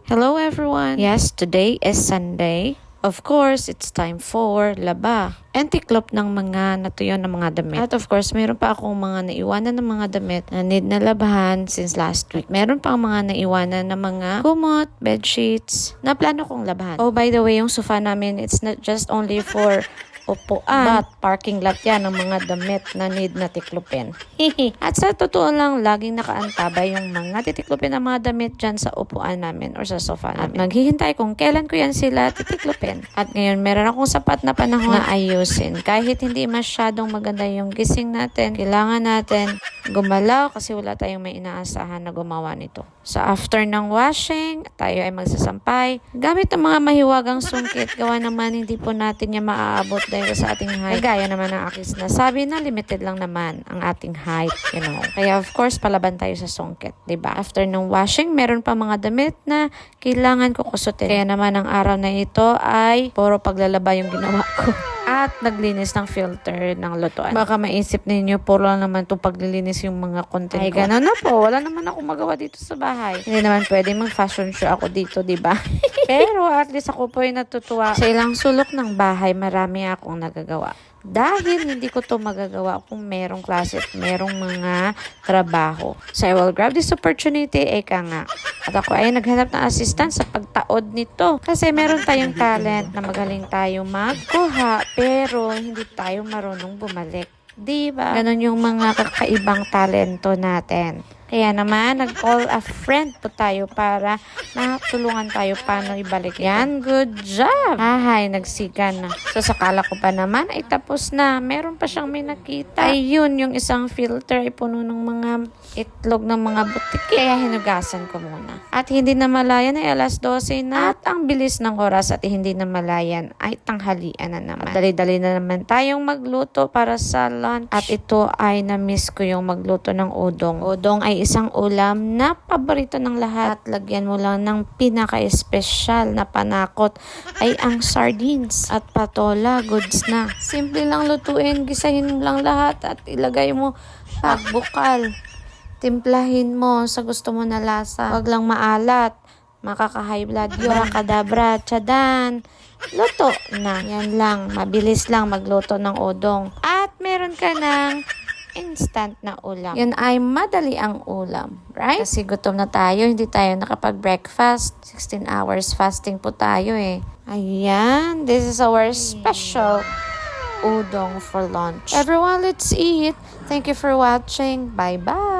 Hello everyone! Yes, today is Sunday. Of course, it's time for laba. Anti-clop ng mga natuyo ng mga damit. At of course, meron pa akong mga naiwanan ng mga damit na need na labahan since last week. Meron pa mga naiwanan ng mga kumot, bedsheets na plano kong labahan. Oh, by the way, yung sofa namin, it's not just only for upuan, but parking lot yan ng mga damit na need na tiklopin. At sa totoo lang, laging nakaantabay yung mga titiklopin ng mga damit dyan sa upuan namin or sa sofa namin. At naghihintay kung kailan ko yan sila titiklopin. At ngayon, meron akong sapat na panahon na ayusin. Kahit hindi masyadong maganda yung gising natin, kailangan natin gumalaw kasi wala tayong may inaasahan na gumawa nito. So after ng washing, tayo ay magsasampay. Gamit ang mga mahiwagang sungkit, gawa naman hindi po natin yan maaabot dahil sa ating height. Gaya naman ng aking sinasabi na limited lang naman ang ating height, you know. Kaya of course, palaban tayo sa sungkit, diba? After ng washing, meron pa mga damit na kailangan ko kusutin. Kaya naman ang araw na ito ay puro paglalaba yung ginawa ko. At naglinis ng filter ng lutuan. Baka maisip ninyo, puro lang naman itong paglilinis yung mga content ko. Ay, gano'n na po. Wala naman ako magawa dito sa bahay. Hindi naman pwede mag-fashion show ako dito, diba? Pero at least ako po ay natutuwa. Sa ilang sulok ng bahay, marami akong nagagawa. Dahil hindi ko to magagawa kung merong klase at merong mga trabaho. So I will grab this opportunity, eka nga. At ako ay naghanap ng assistant sa pagtaod nito. Kasi meron tayong talent na magaling tayo magkuha, pero hindi tayo marunong bumalik. Diba? Ganon yung mga kakaibang talento natin. Kaya naman, nag-call a friend po tayo para matulungan tayo paano ibalik. Yan, good job! Ahay, nagsigan na. So, sakala ko pa naman ay tapos na. Meron pa siyang may nakita. Ayun, yung isang filter ay puno ng mga itlog ng mga butiki. Kaya hinugasan ko muna. At hindi na malayan ay alas 12 na. At ang bilis ng oras at hindi na malayan ay tanghalian na naman. At dali-dali na naman tayong magluto para sa lunch. At ito ay na-miss ko yung magluto ng udong. Udong ay isang ulam na paborito ng lahat. At lagyan mo lang ng pinaka-espesyal na panakot ay ang sardines at patola. Goods na. Simple lang lutuin. Gisahin mo lang lahat at ilagay mo pagbukal. Timplahin mo sa gusto mo na lasa. Wag lang maalat. Makaka-high blood yun. Kadabra, tsadan. Luto na. Yan lang. Mabilis lang magluto ng udong. At meron ka ng instant na ulam. Yun ay madali ang ulam, right? Kasi gutom na tayo, hindi tayo nakapag-breakfast. 16 hours fasting po tayo eh. Ayan, this is our special udong for lunch. Everyone, let's eat. Thank you for watching. Bye-bye.